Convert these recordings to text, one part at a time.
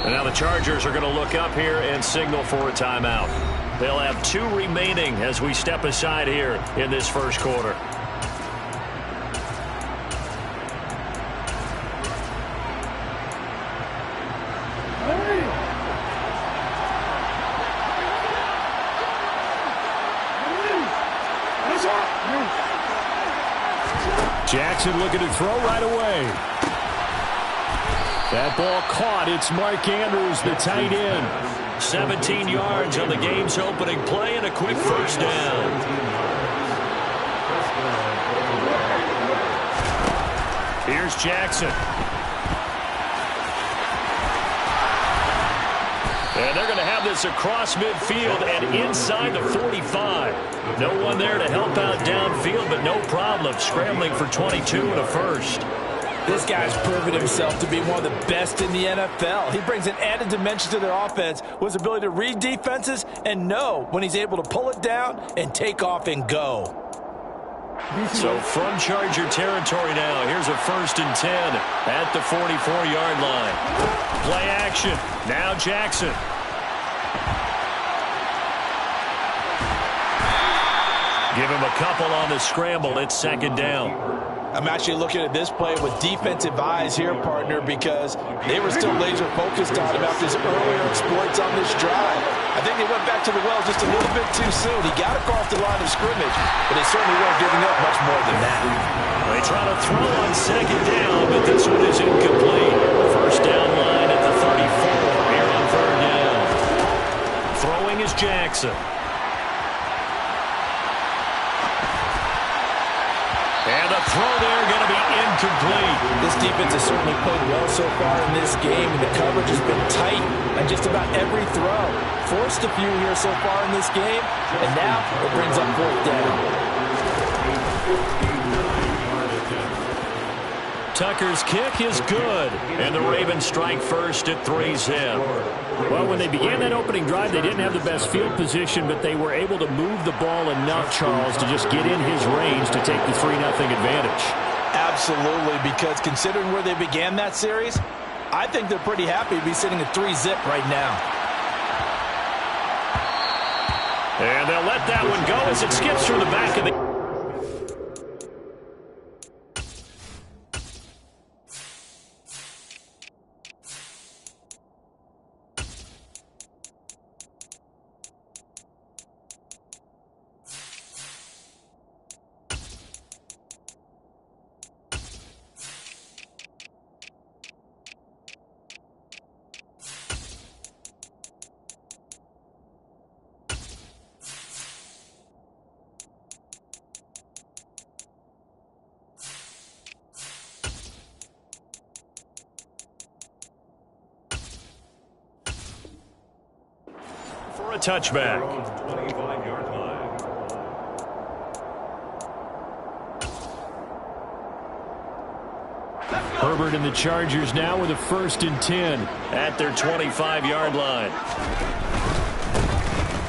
And now the Chargers are going to look up here and signal for a timeout. They'll have 2 remaining as we step aside here in this first quarter. Jackson looking to throw right away. That ball caught. It's Mark Andrews, the tight end. 17 yards on the game's opening play and a quick first down. Here's Jackson. And they're going to have this across midfield and inside the 45. No one there to help out downfield, but no problem scrambling for 22 and a first. This guy's proven himself to be one of the best in the NFL. He brings an added dimension to their offense with his ability to read defenses and know when he's able to pull it down and take off and go. So from Charger territory now, here's a 1st and 10 at the 44-yard line. Play action. Now Jackson. Give him a couple on the scramble. It's 2nd down. I'm actually looking at this play with defensive eyes here, partner, because they were still laser focused on about his earlier exploits on this drive. I think they went back to the well just a little bit too soon. He got across the line of scrimmage, but they certainly weren't giving up much more than that. They try to throw on 2nd down, but this one is incomplete. First down line at the 34 here on 3rd down. Throwing is Jackson. And the throw there going to be incomplete. This defense has certainly played well so far in this game, and the coverage has been tight on just about every throw. Forced a few here so far in this game, and now it brings up 4th down. Tucker's kick is good, and the Ravens strike first at 3-zip. Well, when they began that opening drive, they didn't have the best field position, but they were able to move the ball enough, Charles, to just get in his range to take the 3-0 advantage. Absolutely, because considering where they began that series, I think they're pretty happy to be sitting at 3-zip right now. And they'll let that one go as it skips through the back of the... for a touchback. Herbert and the Chargers now with a 1st and 10 at their 25-yard line.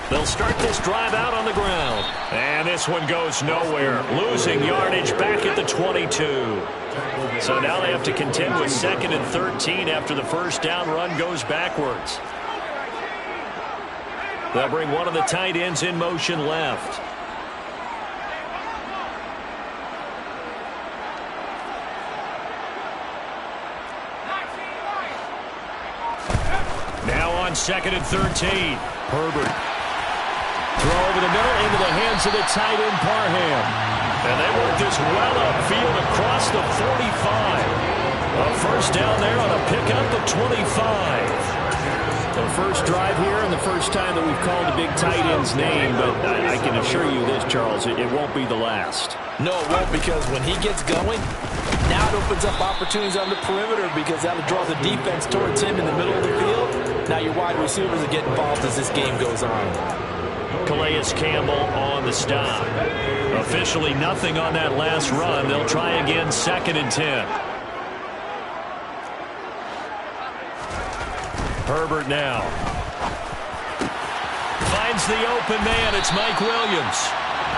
They'll start this drive out on the ground. And this one goes nowhere. Losing yardage back at the 22. So now they have to contend with 2nd and 13 after the first down run goes backwards. They'll bring one of the tight ends in motion left. Now on 2nd and 13. Herbert. Throw over the middle into the hands of the tight end, Parham. And they work this well upfield across the 45. A first down there on a pickup at 25. The first drive here and the first time that we've called the big tight end's name, but I can assure you this, Charles, it won't be the last. No, it won't, because when he gets going, now it opens up opportunities on the perimeter because that'll draw the defense towards him in the middle of the field. Now your wide receivers will get involved as this game goes on. Calais Campbell on the stop. Officially nothing on that last run. They'll try again 2nd and 10. Herbert now. Finds the open man. It's Mike Williams.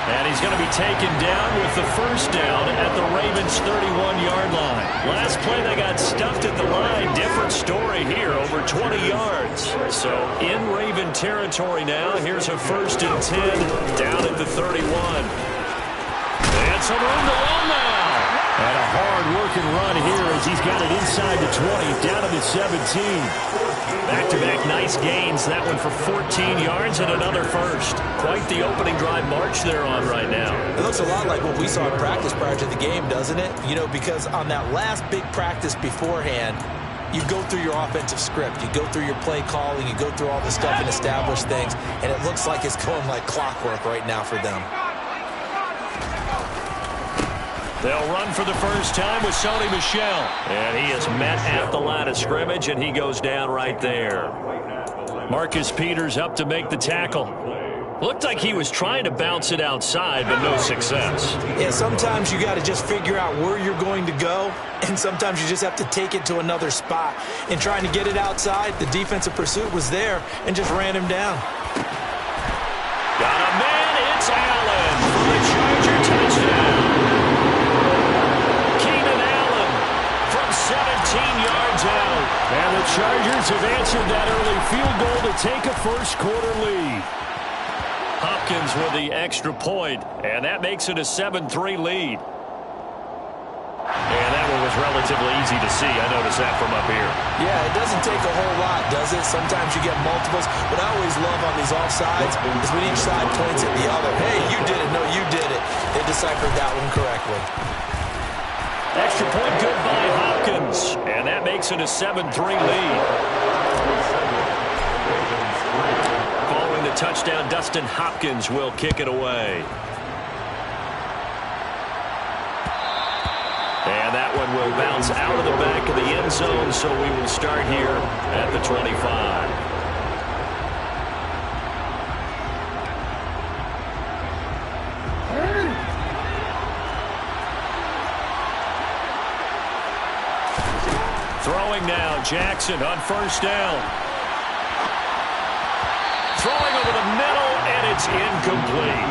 And he's going to be taken down with the first down at the Ravens' 31-yard line. Last play, they got stuffed at the line. Different story here, over 20 yards. So in Raven territory now. Here's a 1st and 10 down at the 31. And some room to run now. And a hard-working run here as he's got it inside the 20, down to the 17. Back-to-back nice gains. That one for 14 yards and another first. Quite the opening drive march they're on right now. It looks a lot like what we saw in practice prior to the game, doesn't it? You know, because on that last big practice beforehand, you go through your offensive script. You go through your play calling. You go through all the stuff and establish things. And it looks like it's going like clockwork right now for them. They'll run for the first time with Sony Michel. And he is met at the line of scrimmage, and he goes down right there. Marcus Peters up to make the tackle. Looked like he was trying to bounce it outside, but no success. Yeah, sometimes you got to just figure out where you're going to go, and sometimes you just have to take it to another spot. In trying to get it outside, the defensive pursuit was there and just ran him down. Got a man, it's Allen for the Charger touchdown. 17 yards out. And the Chargers have answered that early field goal to take a first-quarter lead. Hopkins with the extra point, and that makes it a 7-3 lead. And that one was relatively easy to see. I noticed that from up here. Yeah, it doesn't take a whole lot, does it? Sometimes you get multiples. What I always love on these offsides is when each side points at the other. Hey, you did it. No, you did it. They deciphered that one correctly. Extra point good by Hopkins. And that makes it a 7-3 lead. Following the touchdown, Dustin Hopkins will kick it away. And that one will bounce out of the back of the end zone, so we will start here at the 25. Throwing now, Jackson on first down. Throwing over the middle, and it's incomplete.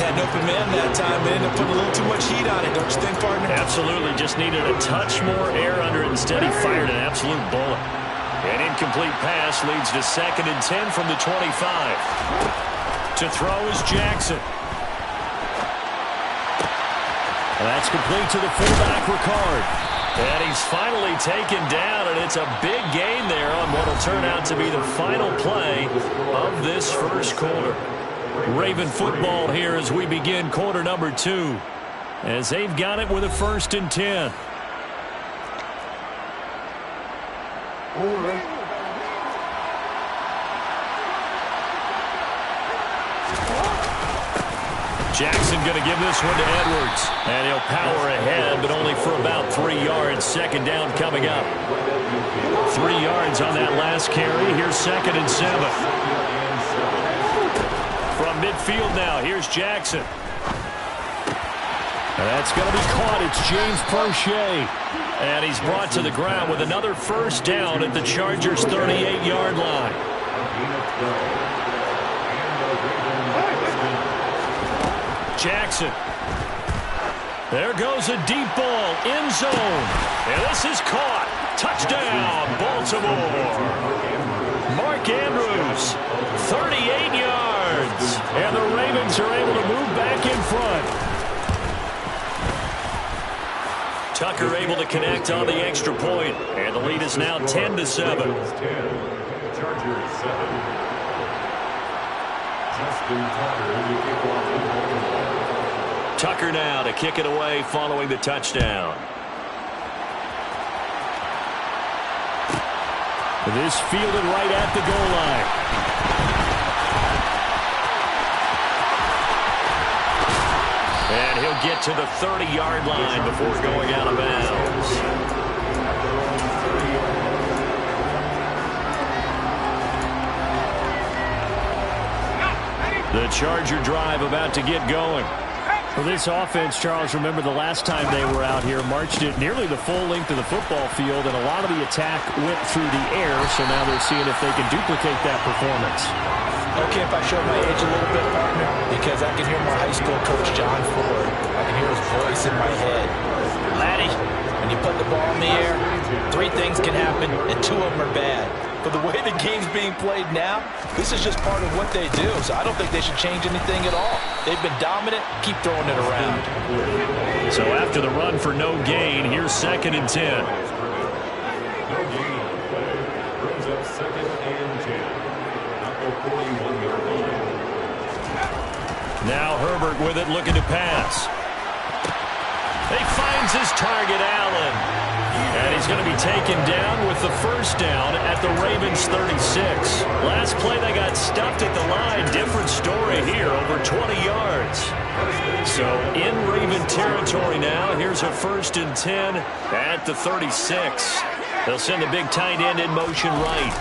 Had an open man that time, but ended up putting a little too much heat on it, don't you think, partner? Absolutely, just needed a touch more air under it. Instead, he fired an absolute bullet. An incomplete pass leads to 2nd and 10 from the 25. To throw is Jackson. And that's complete to the fullback, Ricard. And he's finally taken down, and it's a big gain there on what will turn out to be the final play of this first quarter. Raven football here as we begin quarter number 2, as they've got it with a 1st and 10. Jackson going to give this one to Edwards. And he'll power ahead, but only for about 3 yards. 2nd down coming up. 3 yards on that last carry. Here's 2nd and 7. From midfield now, here's Jackson. And that's going to be caught. It's James Prochet. And he's brought to the ground with another first down at the Chargers' 38-yard line. Jackson. There goes a deep ball, end zone. And this is caught. Touchdown, Baltimore. Mark Andrews, 38 yards. And the Ravens are able to move back in front. Tucker able to connect on the extra point. And the lead is now 10-7. Chargers 7. Justin Tucker. Tucker now to kick it away following the touchdown. This fielded right at the goal line. And he'll get to the 30-yard line before going out of bounds. The Charger drive about to get going. For this offense, Charles, remember the last time they were out here, marched it nearly the full length of the football field, and a lot of the attack went through the air, so now they're seeing if they can duplicate that performance. Okay, if I show my age a little bit, partner, because I can hear my high school coach, John Ford. I can hear his voice in my head. Laddie, Three things can happen, and two of them are bad. But the way the game's being played now, this is just part of what they do. So I don't think they should change anything at all. They've been dominant. Keep throwing it around. So after the run for no gain, here's 2nd and 10. No gain on the play. Brings up 2nd and 10. At the 41-yard line. Now Herbert with it, looking to pass. He finds his target, Allen. And he's going to be taken down with the first down at the Ravens' 36. Last play they got stuffed at the line. Different story here, over 20 yards. So in Raven territory now. Here's a 1st and 10 at the 36. They'll send the big tight end in motion right.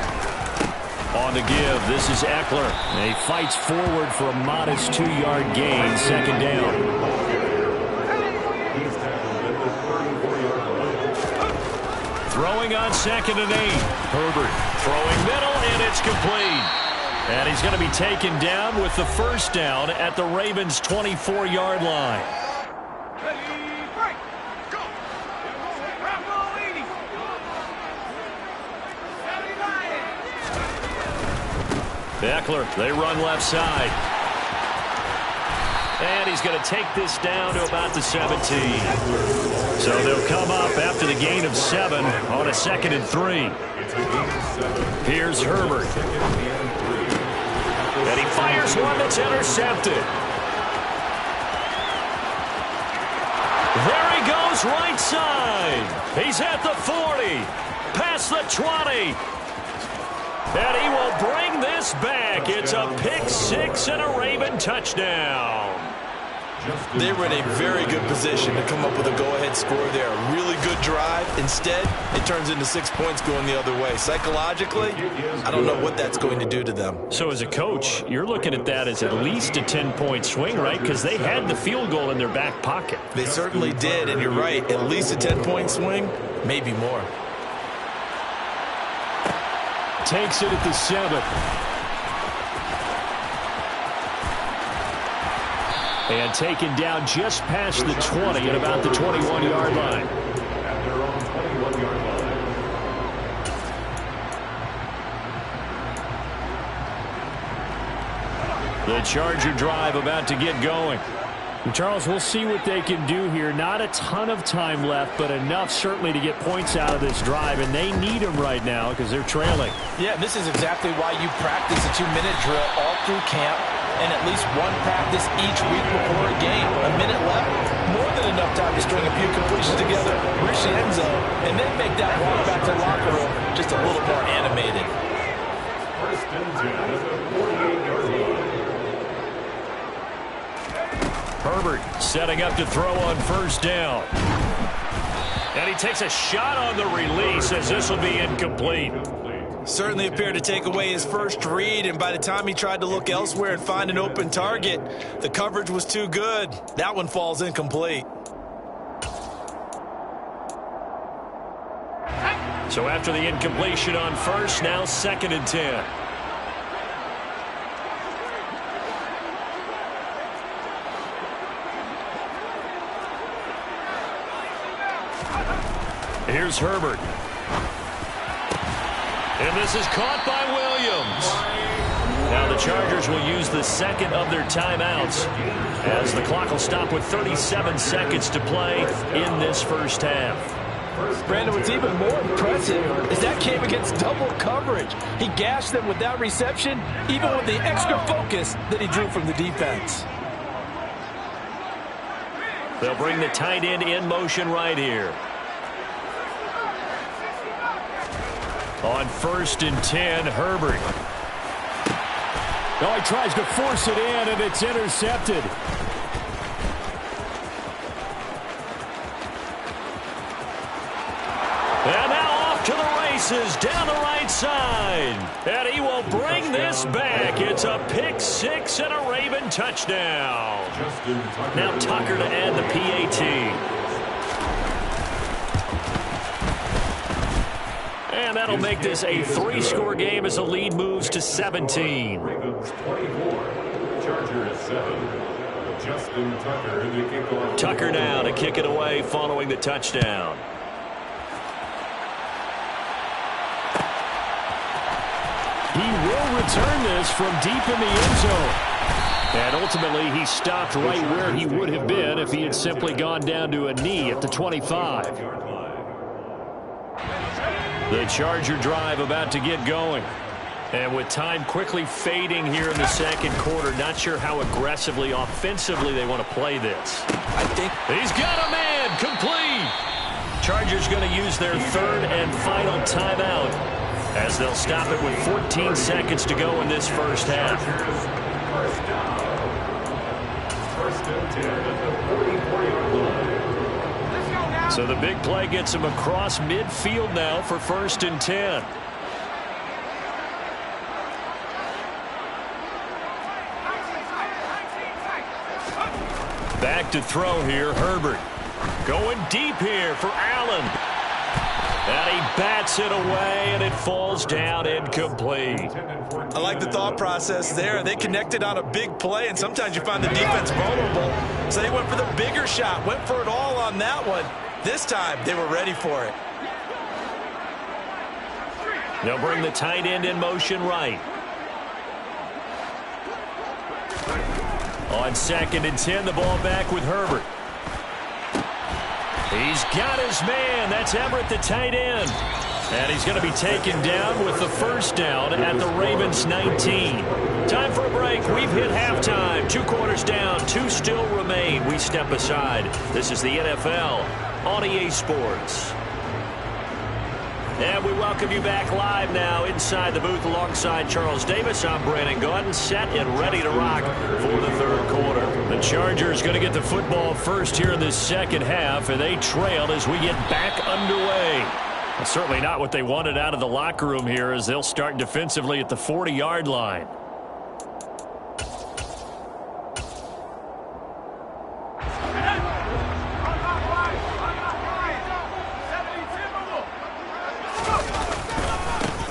On the give, this is Eckler. And he fights forward for a modest 2-yard gain, 2nd down. Throwing on 2nd and 8. Herbert throwing middle, and it's complete. And he's going to be taken down with the first down at the Ravens' 24-yard line. Eckler, they run left side. And he's going to take this down to about the 17. So they'll come up after the gain of 7 on a 2nd and 3. Here's Herbert. And he fires one that's intercepted. There he goes, right side. He's at the 40, past the 20. And he will bring this back. It's a pick 6 and a Raven touchdown. They were in a very good position to come up with a go-ahead score there. A really good drive. Instead, it turns into 6 points going the other way. Psychologically, I don't know what that's going to do to them. So as a coach, you're looking at that as at least a 10-point swing, right? Because they had the field goal in their back pocket. They certainly did, and you're right. At least a 10-point swing, maybe more. Takes it at the 7. And taken down just past the 20 at about the 21-yard line. At their own 21-yard line. The Charger drive about to get going. And Charles, we'll see what they can do here. Not a ton of time left, but enough certainly to get points out of this drive, and they need them right now because they're trailing. Yeah, this is exactly why you practice a 2-minute drill all through camp and at least one practice each week before a game. A minute left, more than enough time to string a few completions together, reach the end zone, and then make that walk back to the locker room just a little more animated. 1st and 10 at the 48-yard line. Herbert setting up to throw on 1st down. And he takes a shot on the release as this will be incomplete. Certainly appeared to take away his first read, and by the time he tried to look elsewhere and find an open target, the coverage was too good. That one falls incomplete. So after the incompletion on 1st, now 2nd and 10. Here's Herbert. And this is caught by Williams. Now the Chargers will use the 2nd of their timeouts as the clock will stop with 37 seconds to play in this first half. Brandon, what's even more impressive is that came against double coverage. He gashed them with that reception, even with the extra focus that he drew from the defense. They'll bring the tight end in motion right here. On 1st and 10, Herbert. Oh, he tries to force it in, and it's intercepted. And now off to the races, down the right side. And he will bring this back. It's a pick 6 and a Raven touchdown. Now Tucker to add the PAT. And that'll make this a 3-score game as the lead moves to 17. Ravens 24, Chargers 7. Justin Tucker, the kickoff. Tucker now to kick it away following the touchdown. return this from deep in the end zone. And ultimately, he stopped right where he would have been if he had simply gone down to a knee at the 25. The Charger drive about to get going. And with time quickly fading here in the second quarter, not sure how aggressively, offensively they want to play this. I think he's got a man complete. Chargers going to use their third and final timeout as they'll stop it with 14 seconds to go in this first half. First and 10 at the 44-yard line. So the big play gets him across midfield now for first and 10. Back to throw here, Herbert. Going deep here for Allen. And he bats it away, and it falls down incomplete. I like the thought process there. They connected on a big play, and sometimes you find the defense vulnerable. So they went for the bigger shot, went for it all on that one. This time, they were ready for it. They'll bring the tight end in motion right. On second and 10, the ball back with Herbert. He's got his man. That's Everett, the tight end. And he's going to be taken down with the first down at the Ravens 19. Time for a break. We've hit halftime. 2 quarters down. 2 still remain. We step aside. This is the NFL on EA Sports. And we welcome you back live now inside the booth alongside Charles Davis. I'm Brandon Gaudin, set and ready to rock for the third quarter. The Chargers going to get the football first here in this second half, and they trail as we get back underway. Well, certainly not what they wanted out of the locker room here as they'll start defensively at the 40-yard line.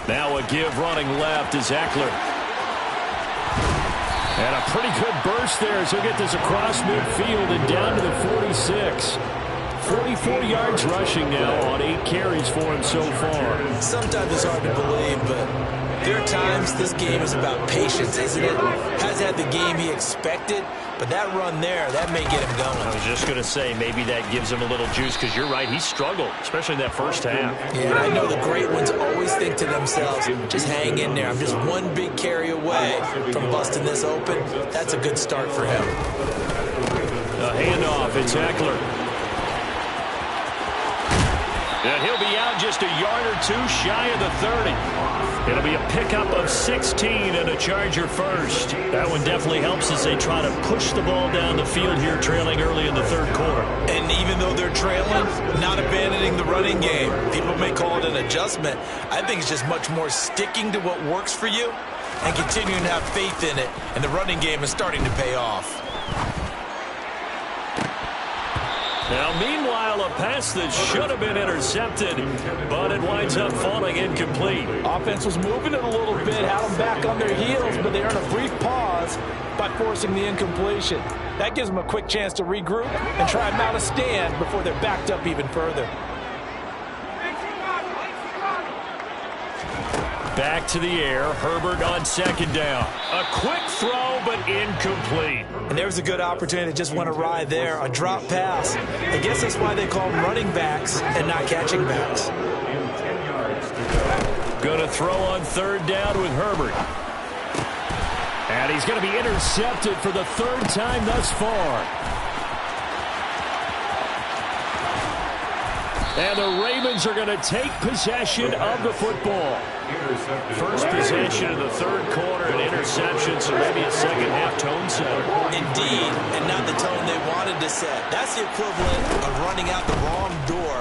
Now a give running left is Eckler. And a pretty good burst there as he'll get this across midfield and down to the 46. 44 yards rushing now on 8 carries for him so far. Sometimes it's hard to believe, but there are times this game is about patience, isn't it? Hasn't had the game he expected, but that run there, that may get him going. I was just going to say, maybe that gives him a little juice, because you're right, he struggled, especially in that first half. Yeah, and I know the great ones always think to themselves, just hang in there. I'm just one big carry away from busting this open. That's a good start for him. A handoff, it's Eckler. And he'll be out just a yard or two shy of the 30. It'll be a pickup of 16 and a Charger first. That one definitely helps as they try to push the ball down the field here, trailing early in the third quarter. And even though they're trailing, not abandoning the running game. People may call it an adjustment. I think it's just much more sticking to what works for you and continuing to have faith in it. And the running game is starting to pay off. Now, meanwhile, a pass that should have been intercepted, but it winds up falling incomplete. Offense was moving it a little bit, had them back on their heels, but they earned a brief pause by forcing the incompletion. That gives them a quick chance to regroup and try and mount a stand before they're backed up even further. Back to the air, Herbert on second down. A quick throw, but incomplete. And there's a good opportunity to just want to ride there, a drop pass. I guess that's why they call them running backs and not catching backs. Going to throw on third down with Herbert. And he's going to be intercepted for the third time thus far. And the Ravens are going to take possession of the football. First possession of the third quarter, an interception, so maybe a second-half tone setter. Indeed, and not the tone they wanted to set. That's the equivalent of running out the wrong door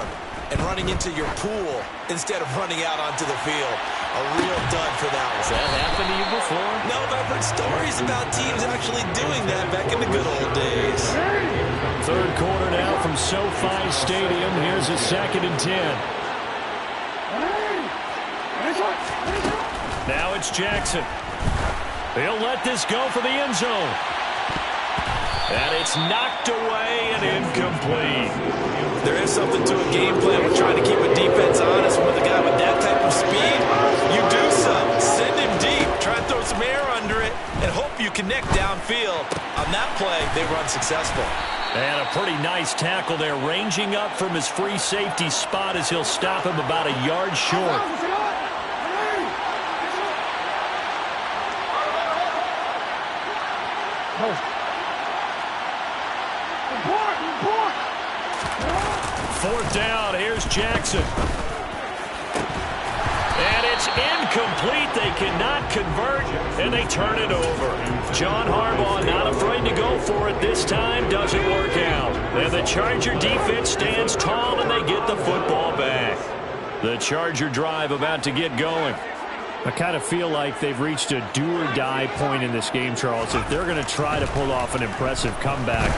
and running into your pool instead of running out onto the field. A real dud for that one. Has that happened to you before? No, but I've heard stories about teams actually doing that back in the good old days. Third quarter now from SoFi Stadium. Here's a 2nd and 10. Now it's Jackson. He'll let this go for the end zone. And it's knocked away and incomplete. There is something to a game plan with trying to keep a defense honest. With a guy with that type of speed, you do so. Send him deep. Try and throw connect downfield. On that play, they were unsuccessful. And a pretty nice tackle there, ranging up from his free safety spot as he'll stop him about a yard short. Fourth down, here's Jackson. And it's incomplete. They cannot convert, and they turn it over. John Harbaugh not afraid to go for it this time. Doesn't work out. And the Charger defense stands tall, and they get the football back. The Charger drive about to get going. I kind of feel like they've reached a do-or-die point in this game, Charles. If they're going to try to pull off an impressive comeback,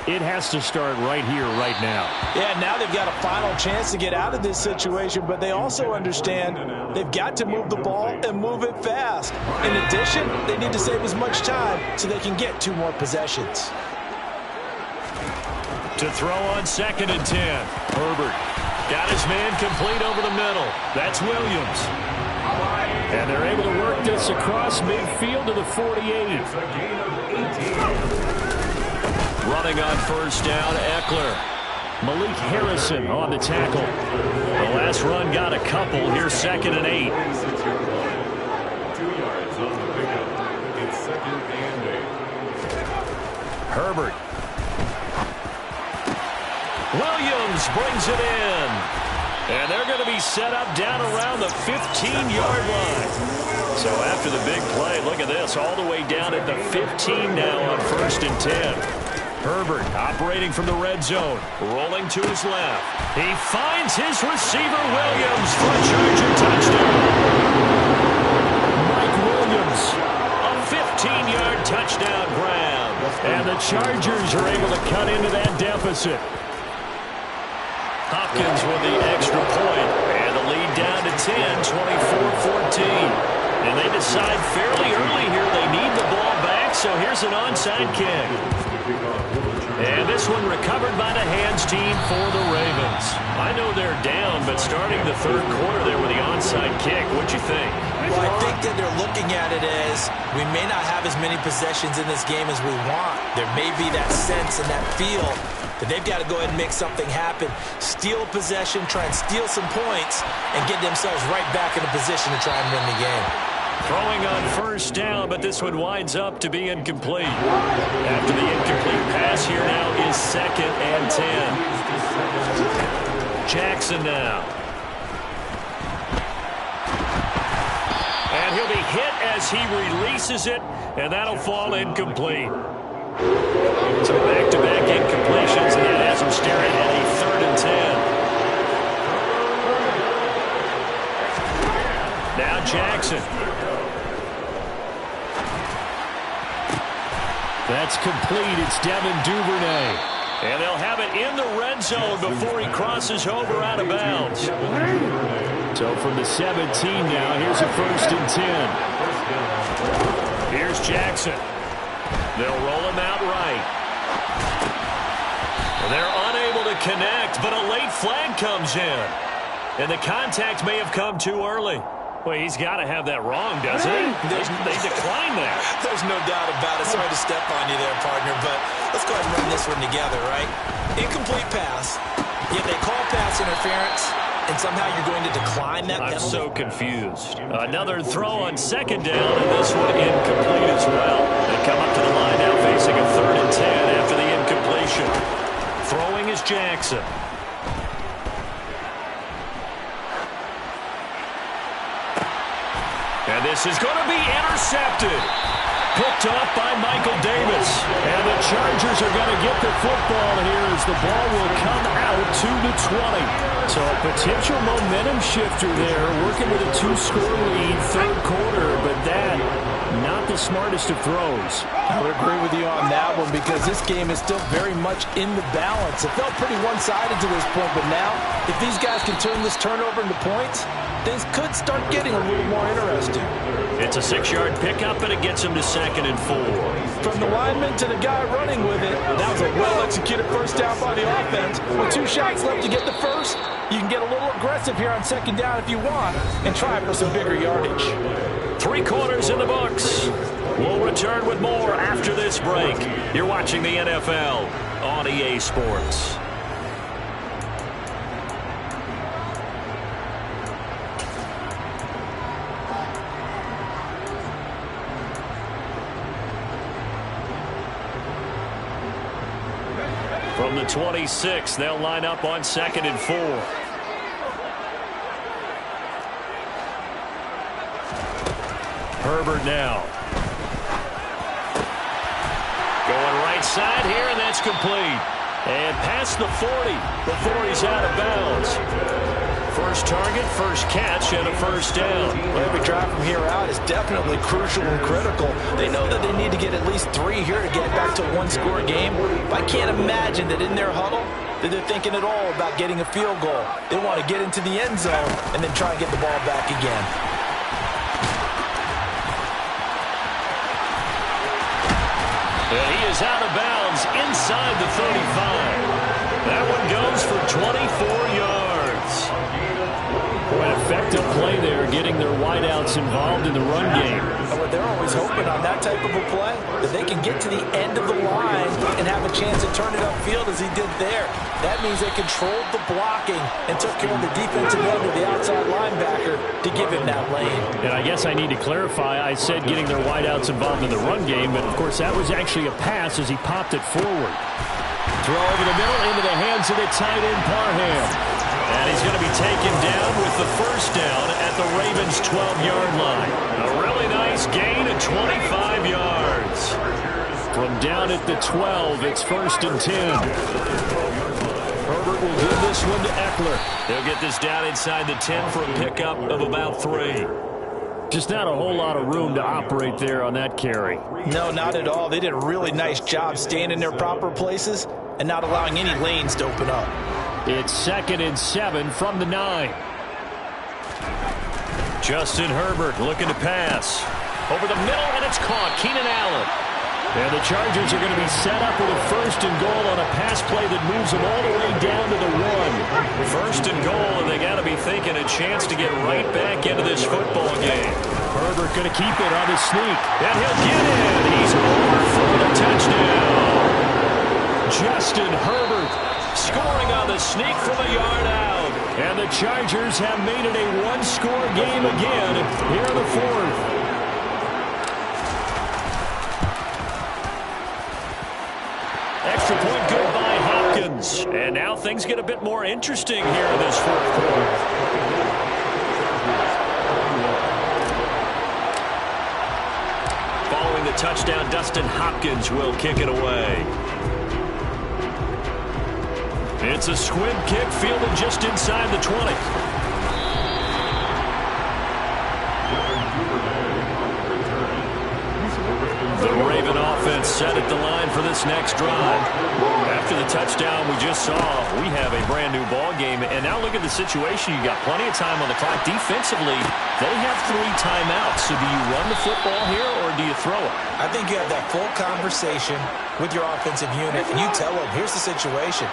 it has to start right here, right now. Yeah, now they've got a final chance to get out of this situation, but they also understand they've got to move the ball and move it fast. In addition, they need to save as much time so they can get 2 more possessions. To throw on 2nd and 10. Herbert got his man complete over the middle. That's Williams. And they're able to work this across midfield to the 48. Running on first down, Eckler. Malik Harrison on the tackle. The last run got a couple. Here's 2nd and 8. 2 yards on the pickup. It's 2nd and 8. Herbert. Williams brings it in. And they're going to be set up down around the 15-yard line. So after the big play, look at this, all the way down at the 15 now on 1st and 10. Herbert operating from the red zone, rolling to his left. He finds his receiver, Williams, for a Charger touchdown. Mike Williams, A 15-yard touchdown grab. and the Chargers are able to cut into that deficit. Hopkins with the extra point, and the lead down to 10, 24-14. And they decide fairly early here they need the ball back, so here's an onside kick. And this one recovered by the hands team for the Ravens. I know they're down, but starting the 3rd quarter there with the onside kick, what'd you think? Well, I think that they're looking at it as we may not have as many possessions in this game as we want. There may be that sense and that feel that they've got to go ahead and make something happen, steal a possession, try and steal some points, and get themselves right back in a position to try and win the game. Throwing on first down, but this one winds up to be incomplete. After the incomplete pass, here now is 2nd and 10. Jackson now. And he'll be hit as he releases it, and that'll fall incomplete. So back-to-back incompletions, and that has him staring at a 3rd and 10. Now Jackson. That's complete. It's Devin Duvernay. And they'll have it in the red zone before he crosses over out of bounds. So from the 17 now, here's a 1st and 10. Here's Jackson. They'll roll him out right. And they're unable to connect, but a late flag comes in. And the contact may have come too early. Well, he's got to have that wrong, doesn't he? They decline that. There's no doubt about it. Sorry to step on you there, partner, but let's go ahead and run this one together, right? Incomplete pass, yet they call pass interference, and somehow you're going to decline that penalty? I'm so confused. Another throw on 2nd down, and this one incomplete as well. They come up to the line now facing a 3rd and 10 after the incompletion. Throwing is Jackson. And this is going to be intercepted. Picked up by Michael Davis. And the Chargers are going to get the football here as the ball will come out to the 20. So a potential momentum shifter there, working with a 2-score lead, 3rd quarter, but that, not the smartest of throws. I would agree with you on that one because this game is still very much in the balance. It felt pretty one-sided to this point, but now, if these guys can turn this turnover into points, things could start getting a little more interesting. It's a 6-yard pickup, and it gets him to 2nd and 4. From the lineman to the guy running with it, that was a well-executed first down by the offense. With 2 shots left to get the first, you can get a little aggressive aggressive here on second down if you want and try for some bigger yardage. 3 quarters in the books. We'll return with more after this break. You're watching the NFL on EA Sports. From the 26, they'll line up on 2nd and 4. Herbert now. Going right side here, and that's complete. And past the 40 before he's out of bounds. First target, first catch, and a first down. Well, every drive from here out is definitely crucial and critical. They know that they need to get at least 3 here to get it back to a one-score game. But I can't imagine that in their huddle that they're thinking at all about getting a field goal. They want to get into the end zone and then try and get the ball back again. And he is out of bounds inside the 35. That one goes for 24 yards. Quite effective play there, getting their wideouts involved in the run game. But they're always hoping on that type of a play that they can get to the end of the line and have a chance to turn it upfield as he did there. That means they controlled the blocking and took care of the defensive end of the outside linebacker to give him that lane. And I guess I need to clarify, I said getting their wideouts involved in the run game, but of course that was actually a pass as he popped it forward. Throw over the middle into the hands of the tight end, Parham. And he's going to be taken down with the first down at the Ravens' 12-yard line. A really nice gain of 25 yards. From down at the 12, it's 1st and 10. Herbert will give this one to Eckler. He'll get this down inside the 10 for a pickup of about 3. Just not a whole lot of room to operate there on that carry. No, not at all. They did a really nice job staying in their proper places and not allowing any lanes to open up. It's 2nd and 7 from the 9. Justin Herbert looking to pass. Over the middle, and it's caught. Keenan Allen. And the Chargers are going to be set up with a 1st and goal on a pass play that moves them all the way down to the 1. 1st and goal, and they got to be thinking a chance to get right back into this football game. Herbert going to keep it on his sneak. And he'll get in. He's over for the touchdown. Justin Herbert scoring on the sneak from a yard out. And the Chargers have made it a one-score game again here in the 4th. Extra point good by Hopkins. And now things get a bit more interesting here in this 4th quarter. Following the touchdown, Dustin Hopkins will kick it away. It's a squib kick fielded just inside the 20. The Raven offense set at the line for this next drive. After the touchdown we just saw, we have a brand new ball game. And now look at the situation. You got plenty of time on the clock. Defensively, they have 3 timeouts. So do you run the football here or do you throw it? I think you have that full conversation with your offensive unit, and you tell them, here's the situation.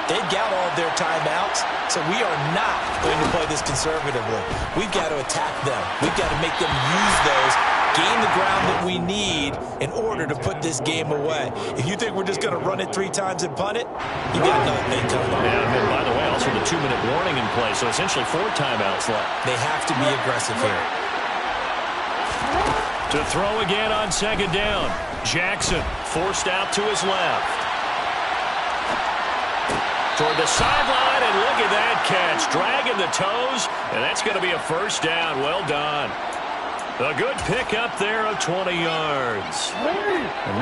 They've got all of their timeouts, so we are not going to play this conservatively. We've got to attack them. We've got to make them use those, gain the ground that we need in order to put this game away. If you think we're just going to run it 3 times and punt it, you got another thing coming. Yeah, and by the way, also the 2-minute warning in play, so essentially 4 timeouts left. They have to be aggressive here. To throw again on 2nd down. Jackson forced out to his left. Toward the sideline, and look at that catch. Dragging the toes, and that's going to be a first down. Well done. A good pickup there of 20 yards.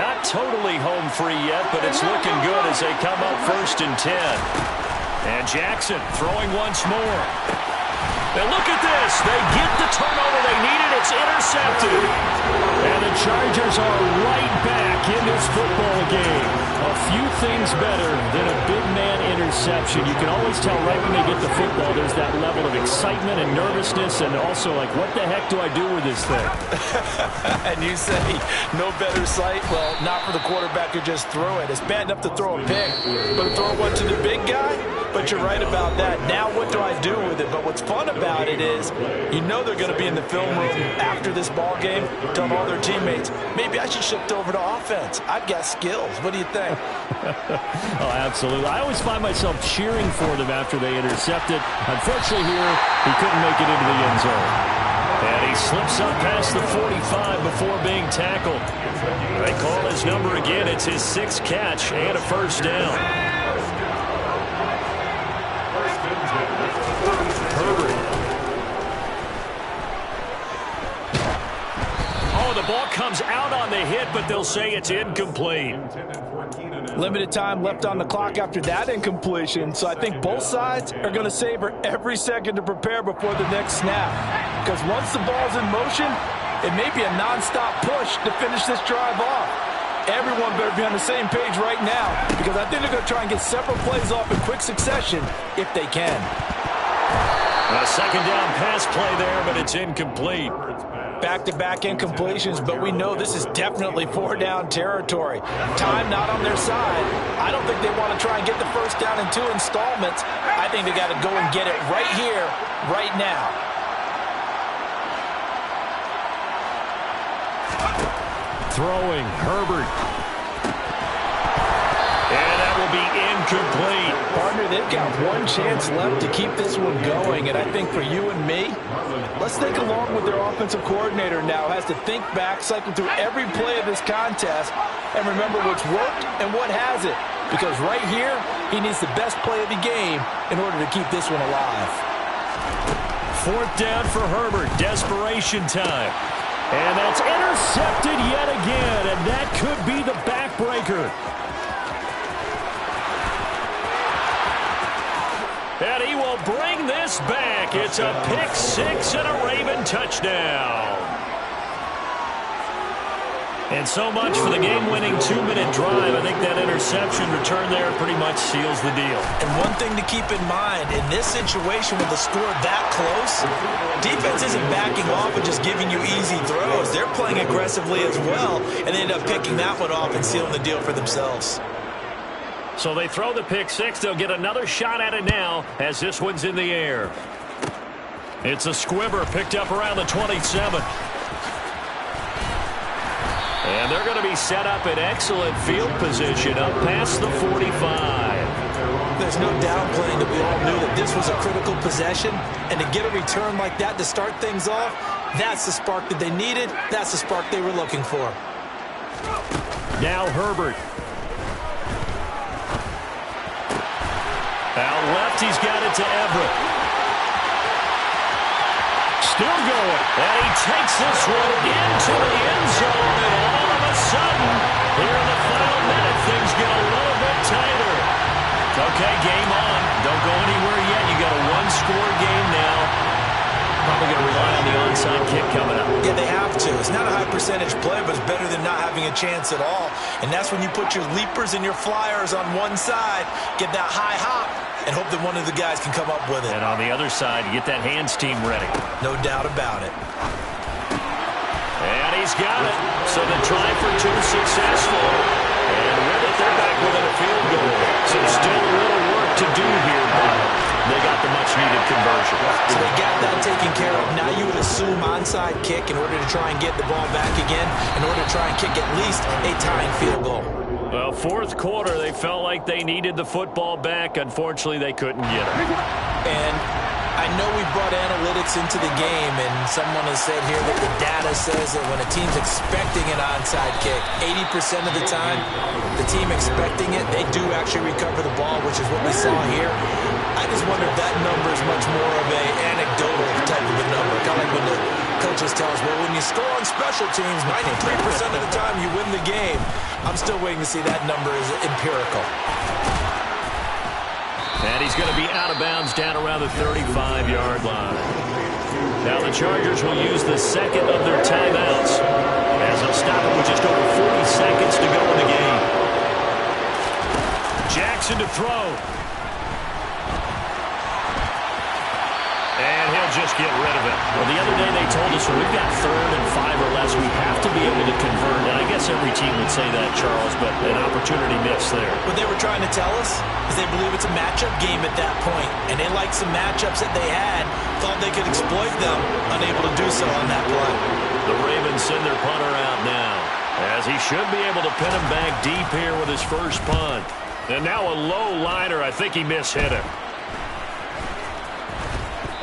Not totally home free yet, but it's looking good as they come up 1st and 10. And Jackson throwing once more. And look at this. They get the turnover they needed. It's intercepted. And the Chargers are right back in this football game. A few things better than a big man interception. You can always tell right when they get the football, there's that level of excitement and nervousness and also like, what the heck do I do with this thing? And you say, no better sight? Well, not for the quarterback who just threw it. It's bad enough to throw a pick, but to throw one to the big guy? But you're right about that. Now what do I do with it? But what's fun about it is you know they're going to be in the film room after this ball game telling all their teammates, maybe I should shift over to offense. I've got skills. What do you think? Oh, absolutely. I always find myself cheering for them after they intercept it. Unfortunately here, he couldn't make it into the end zone. And he slips up past the 45 before being tackled. They call his number again. It's his 6th catch and a first down. Herbert. Oh, the ball comes out on the hit, but they'll say it's incomplete. Limited time left on the clock after that incompletion, so I think both sides are going to savor every second to prepare before the next snap. Because once the ball's in motion, it may be a nonstop push to finish this drive off. Everyone better be on the same page right now, because I think they're going to try and get several plays off in quick succession if they can. A second down pass play there, but it's incomplete. Back-to-back incompletions, but we know this is definitely 4-down territory. Time not on their side. I don't think they want to try and get the first down in 2 installments. I think they got to go and get it right here, right now. Throwing, Herbert. And that will be incomplete. Partner, they've got one chance left to keep this one going, and I think for you and me, let's think along with their offensive coordinator now has to think back, cycle through every play of this contest, and remember what's worked and what hasn't. Because right here, he needs the best play of the game in order to keep this one alive. 4th down for Herbert. Desperation time. And that's intercepted yet again, and that could be the backbreaker. And he will bring this back. It's a pick 6 and a Raven touchdown. And so much for the game-winning 2-minute drive. I think that interception return there pretty much seals the deal. And one thing to keep in mind, in this situation with the score that close, defense isn't backing off and just giving you easy throws. They're playing aggressively as well, and they end up picking that one off and sealing the deal for themselves. So they throw the pick 6. They'll get another shot at it now as this one's in the air. It's a squibber picked up around the 27. And they're going to be set up in excellent field position up past the 45. There's no downplaying that we all knew that this was a critical possession. And to get a return like that to start things off, that's the spark that they needed. That's the spark they were looking for. Now Herbert. Out left, he's got it to Everett. Still going. And he takes this one into the end zone. And all of a sudden, here in the final minute, things get a little bit tighter. Okay, game on. Don't go anywhere yet. You got a one-score game now. Probably going to rely on the onside kick coming up. Yeah, they have to. It's not a high-percentage play, but it's better than not having a chance at all. And that's when you put your leapers and your flyers on one side, get that high hop, and hope that one of the guys can come up with it. And on the other side, you get that hands team ready. No doubt about it. And he's got it. So the try for 2 successful. And with it, they're back within a field goal. So still a little work to do here, but they got the much-needed conversion. So they got that taken care of. Now you would assume onside kick in order to try and get the ball back again, in order to try and kick at least a tying field goal. Well, 4th quarter, they felt like they needed the football back. Unfortunately, they couldn't get it. And I know we brought analytics into the game, and someone has said here that the data says that when a team's expecting an onside kick, 80% of the time, the team expecting it, they do actually recover the ball, which is what we saw here. I just wonder if that number is much more of a anecdotal type of a number. Kind of like when the coaches tell us, well, when you score on special teams, 93% of the time you win the game. I'm still waiting to see that number is empirical. And he's going to be out of bounds down around the 35-yard line. Now the Chargers will use the second of their timeouts as they'll stop it with just over 40 seconds to go in the game. Jackson to throw. And he'll just get rid of it. Well, the other day they told us when we've got 3rd and 5 or less, we have to be able to convert. And I guess every team would say that, Charles, but an opportunity missed there. What they were trying to tell us is they believe it's a matchup game at that point, and they liked some matchups that they had, thought they could exploit them, unable to do so on that play. The Ravens send their punter out now, as he should be able to pin him back deep here with his first punt. And now a low liner. I think he mishit it.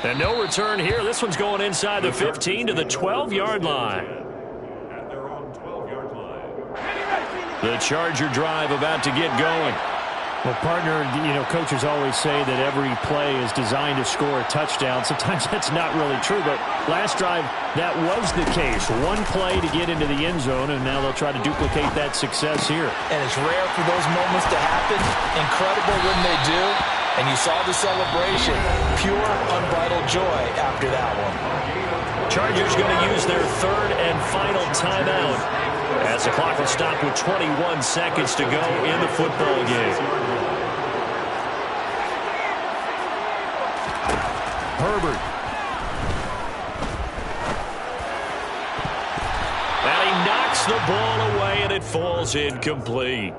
And no return here. This one's going inside the 15 to the 12-yard line. At their own 12-yard line. The Charger drive about to get going. Well, partner, coaches always say that every play is designed to score a touchdown. Sometimes that's not really true, but last drive, that was the case. One play to get into the end zone, and now they'll try to duplicate that success here. And it's rare for those moments to happen. Incredible when they do. And you saw the celebration. Pure, unbridled joy after that one. Chargers going to use their 3rd and final timeout, as the clock will stop with 21 seconds to go in the football game. Herbert. And he knocks the ball away, and it falls incomplete.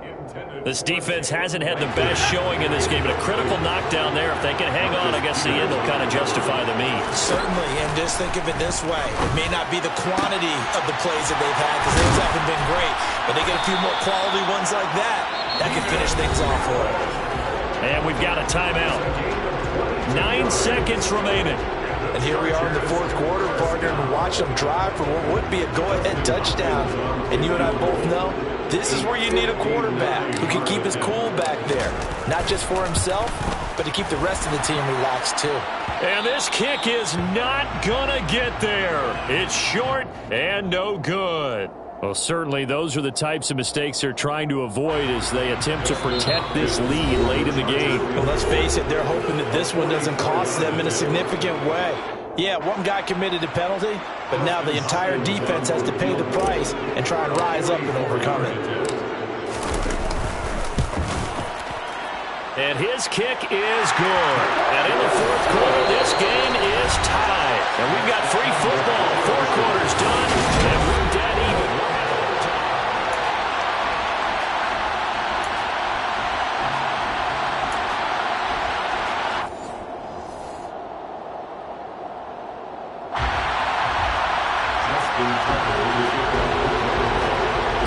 This defense hasn't had the best showing in this game, but a critical knockdown there. If they can hang on, I guess the end will kind of justify the means. Certainly, and just think of it this way. It may not be the quantity of the plays that they've had, because those haven't been great, but they get a few more quality ones like that. That can finish things off for them. And we've got a timeout. 9 seconds remaining. And here we are in the 4th quarter, partner, and watch them drive for what would be a go-ahead touchdown. And you and I both know this is where you need a quarterback who can keep his cool back there. Not just for himself, but to keep the rest of the team relaxed too. And this kick is not gonna get there. It's short and no good. Well, certainly those are the types of mistakes they're trying to avoid as they attempt to protect this lead late in the game. Well, let's face it, they're hoping that this one doesn't cost them in a significant way. Yeah, one guy committed a penalty, but now the entire defense has to pay the price and try and rise up and overcome it. And his kick is good. And in the 4th quarter, this game is tied. And we've got free football. 4 quarters done, and we're dead even.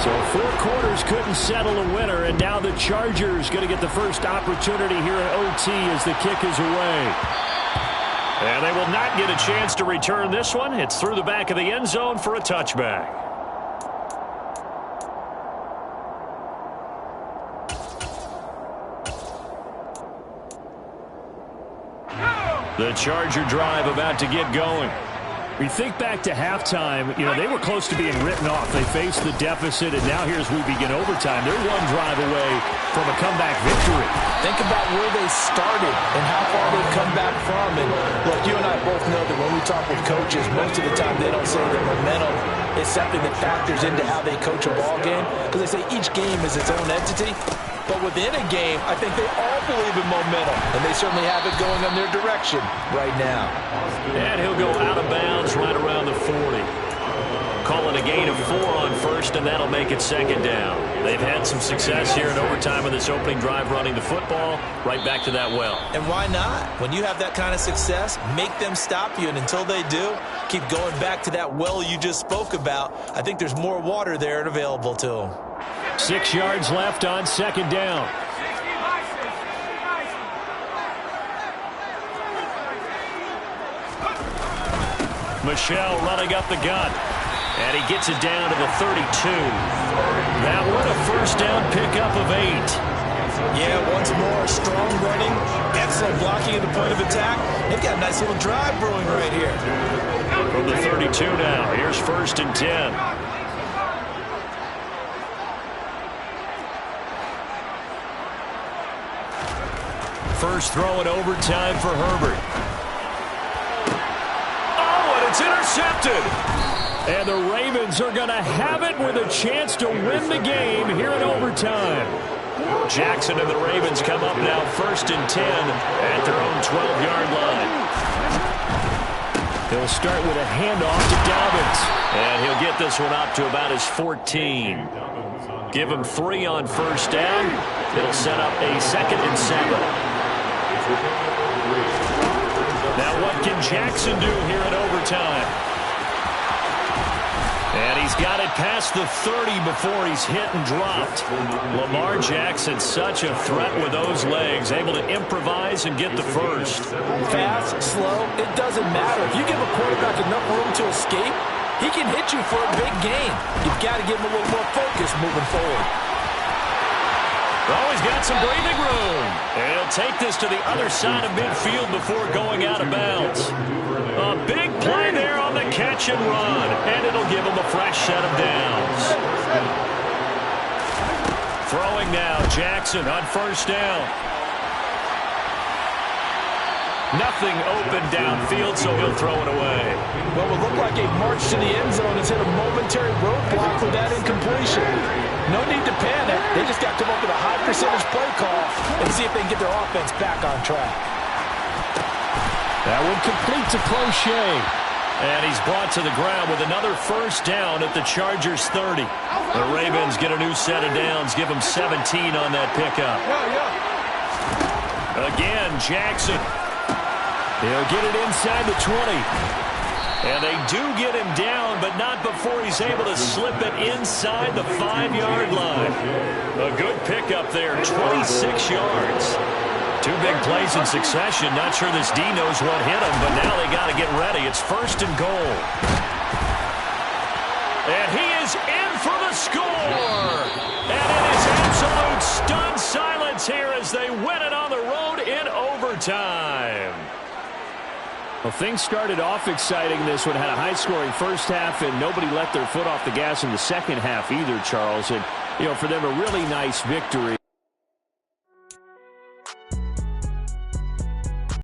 So 4 quarters couldn't settle a winner, and now the Chargers going to get the first opportunity here in OT as the kick is away. And they will not get a chance to return this one. It's through the back of the end zone for a touchback. The Charger drive about to get going. We think back to halftime, they were close to being written off. They faced the deficit, and now here's we begin overtime. They're one drive away from a comeback victory. Think about where they started and how far they've come back from. And look, you and I both know that when we talk with coaches, most of the time they don't say that momentum is something that factors into how they coach a ball game, because they say each game is its own entity. But within a game, I think they all believe in momentum, and they certainly have it going on their direction right now. And he'll go out of bounds right around the 40. Calling a gain of 4 on first, and that'll make it 2nd down. They've had some success here in overtime in this opening drive running the football right back to that well. And why not? When you have that kind of success, make them stop you, and until they do, keep going back to that well you just spoke about. I think there's more water there and available to them. 6 yards left on 2nd down. Michelle running up the gut. And he gets it down to the 32. That one a first down pickup of 8. Yeah, once more, strong running, excellent blocking at the point of attack. They've got a nice little drive brewing right here. From the 32 now, here's 1st and 10. First throw in overtime for Herbert. Oh, and it's intercepted. And the Ravens are going to have it with a chance to win the game here in overtime. Jackson and the Ravens come up now 1st and 10 at their own 12-yard line. He'll start with a handoff to Dobbins. And he'll get this one up to about his 14. Give him 3 on first down. It'll set up a 2nd and 7. Now what can Jackson do here in overtime? And he's got it past the 30 before he's hit and dropped. Lamar Jackson, such a threat with those legs, able to improvise and get the first. Fast, slow, it doesn't matter. If you give a quarterback enough room to escape, he can hit you for a big gain. You've got to give him a little more focus moving forward. Oh, he's got some breathing room. And he'll take this to the other side of midfield before going out of bounds. A big play there on the catch and run. And it'll give him a fresh set of downs. Throwing now, Jackson on first down. Nothing open downfield, so he'll throw it away. Well, it looked like a march to the end zone has hit a momentary roadblock with that incompletion. No need to panic. They just got to come up with a high percentage play call and see if they can get their offense back on track. That one complete to Cloche. And he's brought to the ground with another first down at the Chargers' 30. The Ravens get a new set of downs, give them 17 on that pickup. Again, Jackson. He'll get it inside the 20. And they do get him down, but not before he's able to slip it inside the 5-yard line. A good pickup there, 26 yards. 2 big plays in succession. Not sure this D knows what hit him, but now they got to get ready. It's 1st and goal. And he is in for the score. And it is absolute stunned silence here as they win it on the road in overtime. Well, things started off exciting. This one had a high-scoring first half, and nobody let their foot off the gas in the second half either, Charles. And, you know, for them, a really nice victory.